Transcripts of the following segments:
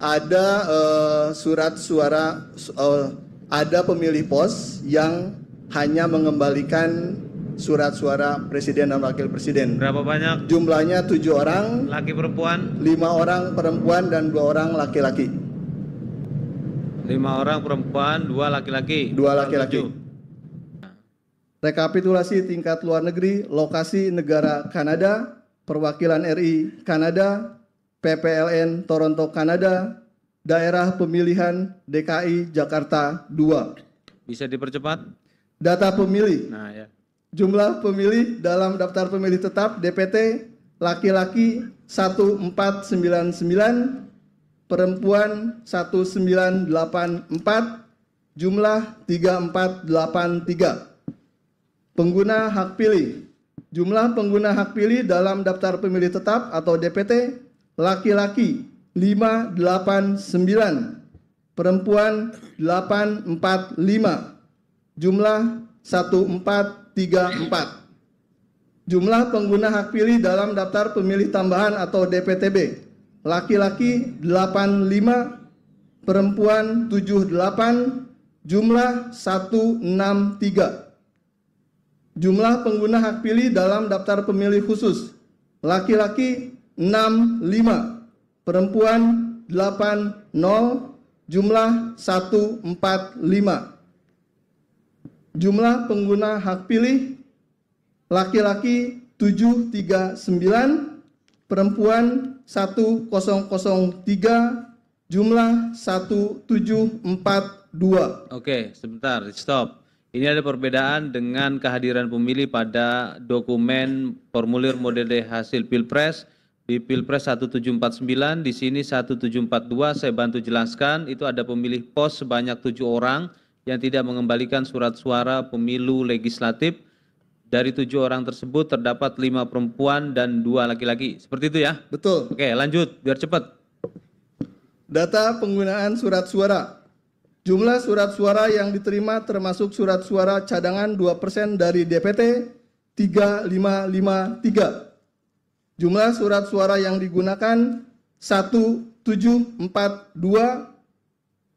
ada surat suara, ada pemilih pos yang hanya mengembalikan surat suara presiden dan wakil presiden. Berapa banyak? Jumlahnya 7 orang, Laki perempuan? 5 orang perempuan dan 2 orang laki-laki. 5 orang perempuan, 2 laki-laki. 2 laki-laki. Rekapitulasi tingkat luar negeri, lokasi negara Kanada, perwakilan RI Kanada, PPLN Toronto Kanada, daerah pemilihan DKI Jakarta 2. Bisa dipercepat? Data pemilih. Nah ya. Jumlah pemilih dalam daftar pemilih tetap DPT laki-laki 1499, perempuan 1984, jumlah 3483. Pengguna hak pilih. Jumlah pengguna hak pilih dalam daftar pemilih tetap atau DPT laki-laki 589, perempuan 845, jumlah 1434. Jumlah pengguna hak pilih dalam daftar pemilih tambahan atau DPTB laki-laki 85, perempuan 78, jumlah 163. Jumlah pengguna hak pilih dalam daftar pemilih khusus laki-laki 65, perempuan 80, jumlah 145. Jumlah pengguna hak pilih laki-laki 739, perempuan 1003, jumlah 1742. Oke, sebentar, stop. Ini ada perbedaan dengan kehadiran pemilih pada dokumen formulir model D hasil Pilpres. Di Pilpres 1749, di sini 1742, saya bantu jelaskan, itu ada pemilih pos sebanyak 7 orang yang tidak mengembalikan surat suara pemilu legislatif. Dari 7 orang tersebut terdapat 5 perempuan dan 2 laki-laki. Seperti itu ya? Betul. Oke, lanjut, biar cepat. Data penggunaan surat suara. Jumlah surat suara yang diterima termasuk surat suara cadangan 2% dari DPT 3553. Jumlah surat suara yang digunakan 1742.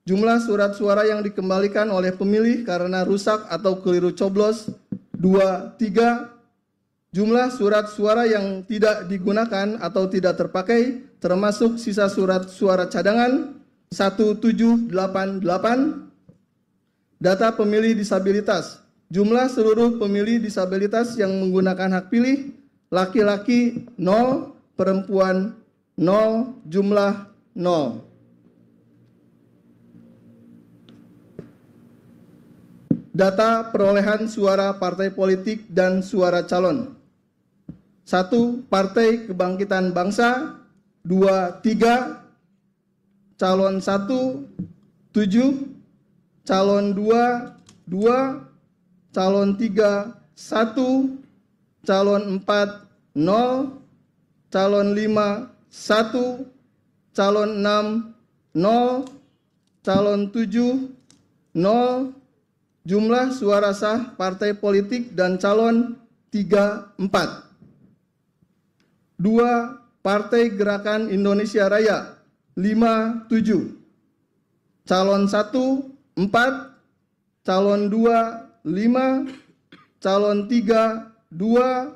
Jumlah surat suara yang dikembalikan oleh pemilih karena rusak atau keliru coblos 23. Jumlah surat suara yang tidak digunakan atau tidak terpakai termasuk sisa surat suara cadangan 1788. Data pemilih disabilitas. Jumlah seluruh pemilih disabilitas yang menggunakan hak pilih laki-laki 0, perempuan 0, jumlah 0. Data perolehan suara partai politik dan suara calon. 1. Partai Kebangkitan Bangsa. 2, 3. Calon 1, 7. Calon 2, 2. Calon 3, 1. Calon 4, 0. Calon 5, 1. Calon 6, 0. Calon 7, 0. Jumlah suara sah partai politik dan calon 3, 4. 2. Partai Gerakan Indonesia Raya 5, 7. Calon 1, 4. Calon 2, 5. Calon 3, 2.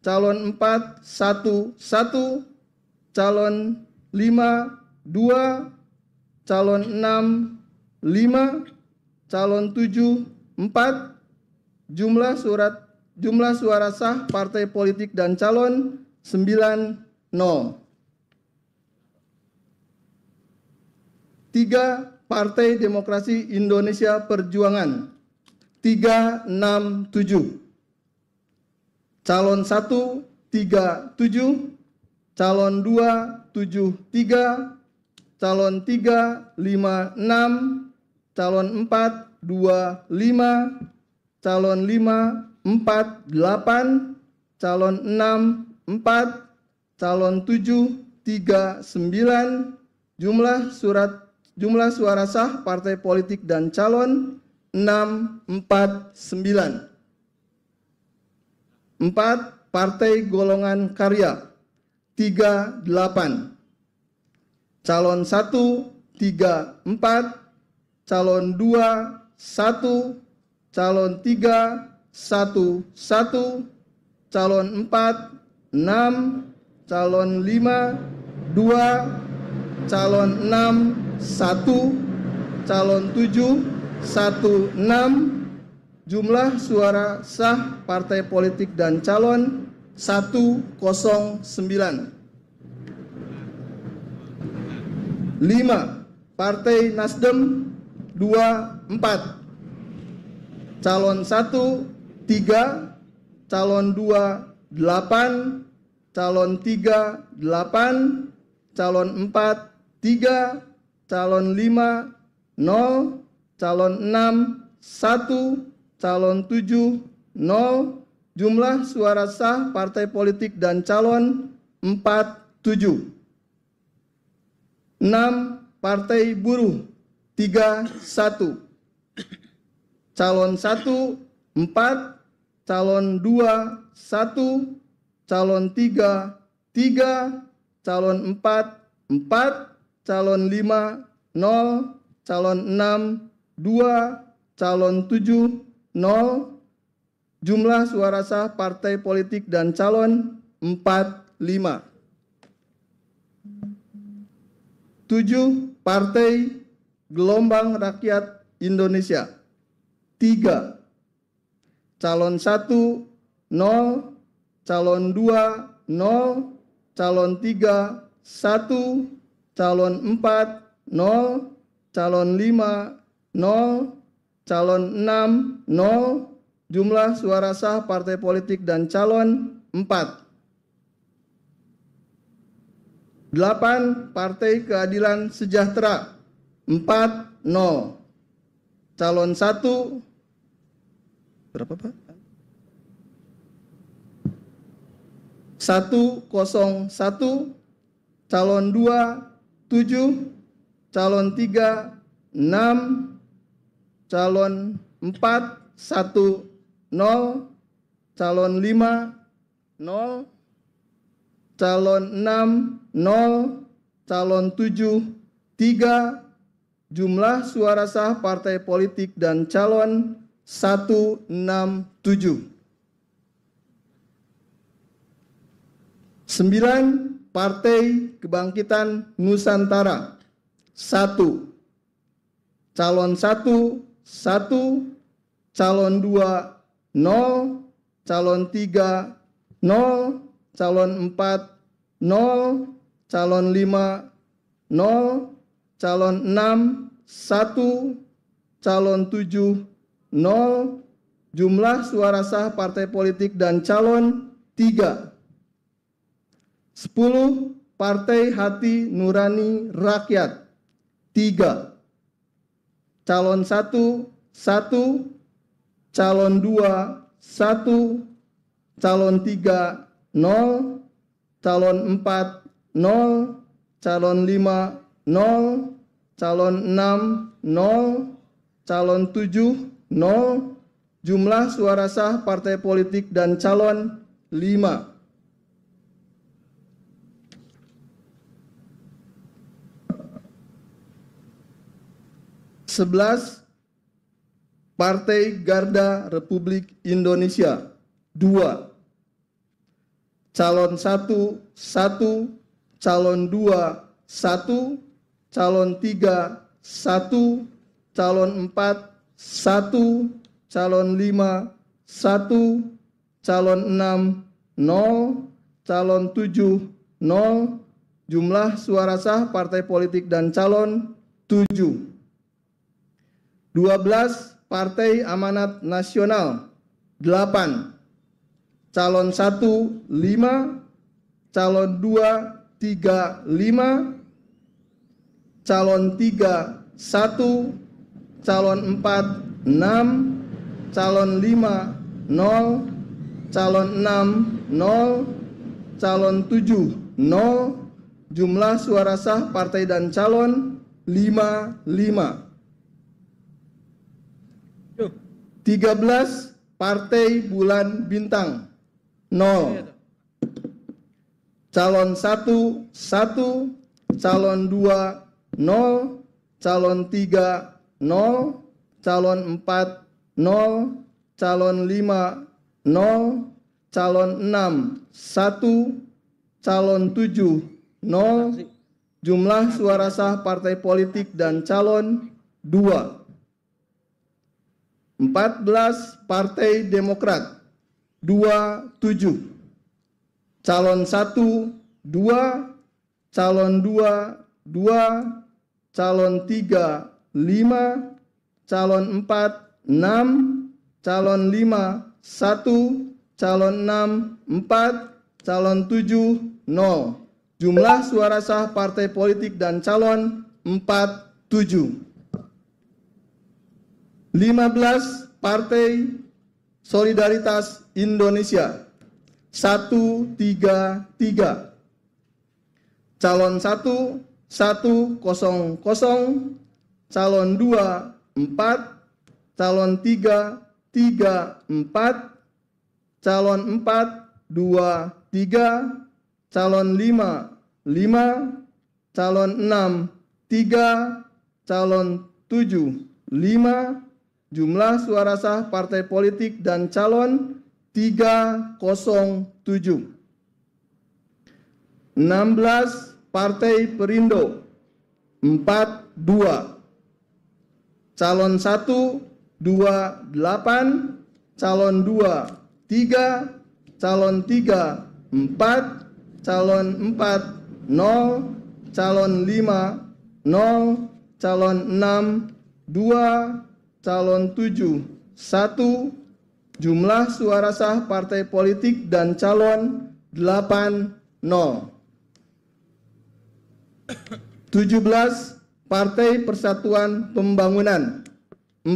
Calon 4, 1, 1. Calon 5, 2. Calon 6, 5. Calon 7, 4. Jumlah suara sah partai politik dan calon 9, 0. 3. Partai Demokrasi Indonesia Perjuangan 3, 6, 7. Calon 1, 3, 7. Calon 2, 7, 3. Calon 3, 5, 6. Calon 4, 2, 5. Calon 5, 4, 8. Calon 6, 4. Calon 7, 3, 9. Jumlah suara sah partai politik dan calon 6, 4, 9. 4. Partai Golongan Karya 3, 8. calon 1, 3, 4, calon 2, 1, calon 3, 1, 1, calon 4, 6, calon 5, 2, calon 6, 1, calon 7, 1, 6, jumlah suara sah partai politik dan calon 109. 5. Partai Nasdem 24. Calon 1, 3, calon 2, 8, calon 3, 8, calon 4, 3, calon 5, 0, calon 6, 1, calon 7, 0, jumlah suara sah partai politik dan calon 47. 6. Partai Buruh 31. Calon 1, 4, calon 2, 1, calon 3, 3, calon 4, 4, calon 5, 0, calon 6, 2, calon 7, 0, jumlah suara sah partai politik dan calon 45. 7. Partai Gelombang Rakyat Indonesia 3. Calon 1, 0, calon 2, 0, calon 3, 1, calon 4, 0, calon 5, 0, calon 6, 0, jumlah suara sah partai politik dan calon 4. 8. Partai Keadilan Sejahtera 4, 0. Calon 1, berapa Pak? 101, calon 2, 7, calon 3, 6, calon 4, 1, 0, calon 5, 0, calon 6, 0, calon 7, 3, jumlah suara sah partai politik dan calon 167. 9. Partai Kebangkitan Nusantara 1. Calon 1, 1, calon 2, 0, calon 3, 0, calon 4, 0, calon 5, 0, calon 6, 1, calon 7, 0, jumlah suara sah partai politik dan calon 3. 10. Partai Hati Nurani Rakyat 3. Calon 1, 1, calon 2, 1, calon 3, 0, calon 4, 0, calon 5, 0, calon 6, 0, calon 7, 0, jumlah suara sah partai politik dan calon 5. 11. Partai Garda Republik Indonesia 2. Calon 1, 1, calon 2, 1, calon 3, 1, calon 4, 1, calon 5, 1, calon 6, 0, calon 7, 0, jumlah suara sah partai politik dan calon 7. 12. Partai Amanat Nasional 8. Calon 1, 5, calon 2, 3, 5, calon 3, 1, calon 4, 6, calon 5, 0, calon 6, 0, calon 7, 0, jumlah suara sah partai dan calon 5. 13. Partai Bulan Bintang 0. Calon 1, 1, calon 2 0, calon 3 0, calon 4 0, calon 5 0, calon 6 1, calon 7 0, jumlah suara sah partai politik dan calon 2. 14 Partai Demokrat 27, calon 1 2, calon 2 2, calon 3 5, calon 4 6, calon 5 1, calon 6 4, calon 7 0. Jumlah suara sah partai politik dan calon 47. 15 Partai Solidaritas Indonesia 133, calon 1 100, calon 2 4, calon 3 34, calon 4 2 3, calon 5 5, calon 6 3, calon 7 5. Jumlah suara sah partai politik dan calon 307. 16 Partai Perindo 42, calon 1 28, calon 2 3, calon 3 4, calon 4 0, calon 5 0, calon 6 2, calon 7 1, jumlah suara sah partai politik dan calon 8 0. 17 Partai Persatuan Pembangunan 4,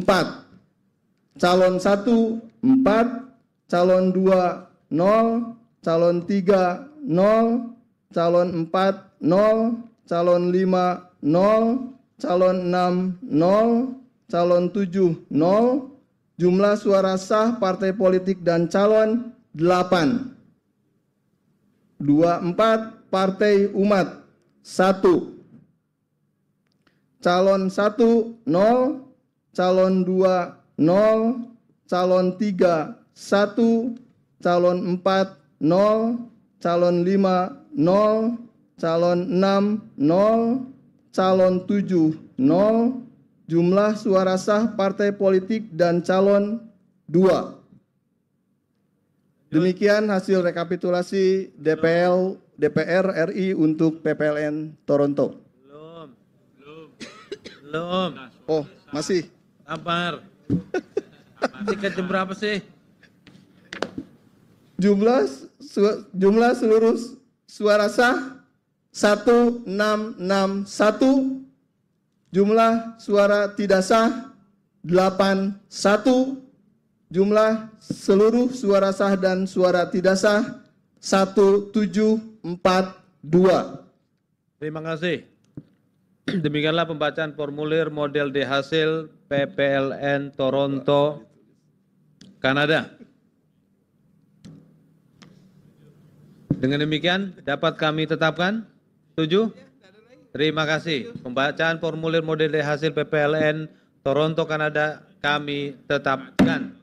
calon 1 4, calon 2 0, calon 3 0, calon 4 0, calon 5 0, calon 6 0, calon 7 0, jumlah suara sah partai politik dan calon 8. 24 Partai Umat 1, calon 1 0, calon 2 0, calon 3 1, calon 4 0, calon 5 0, calon 6 0, calon 7 0, jumlah suara sah partai politik dan calon 2. Demikian hasil rekapitulasi DPR RI untuk PPLN Toronto. Belum. Oh, masih. Sabar. Tiket jam berapa sih? Jumlah seluruh suara sah 1661, jumlah suara tidak sah 81, jumlah seluruh suara sah dan suara tidak sah 1742. Terima kasih. Demikianlah pembacaan formulir model D hasil PPLN Toronto, Kanada. Dengan demikian dapat kami tetapkan? Setuju? Terima kasih. Pembacaan formulir model D hasil PPLN Toronto, Kanada kami tetapkan.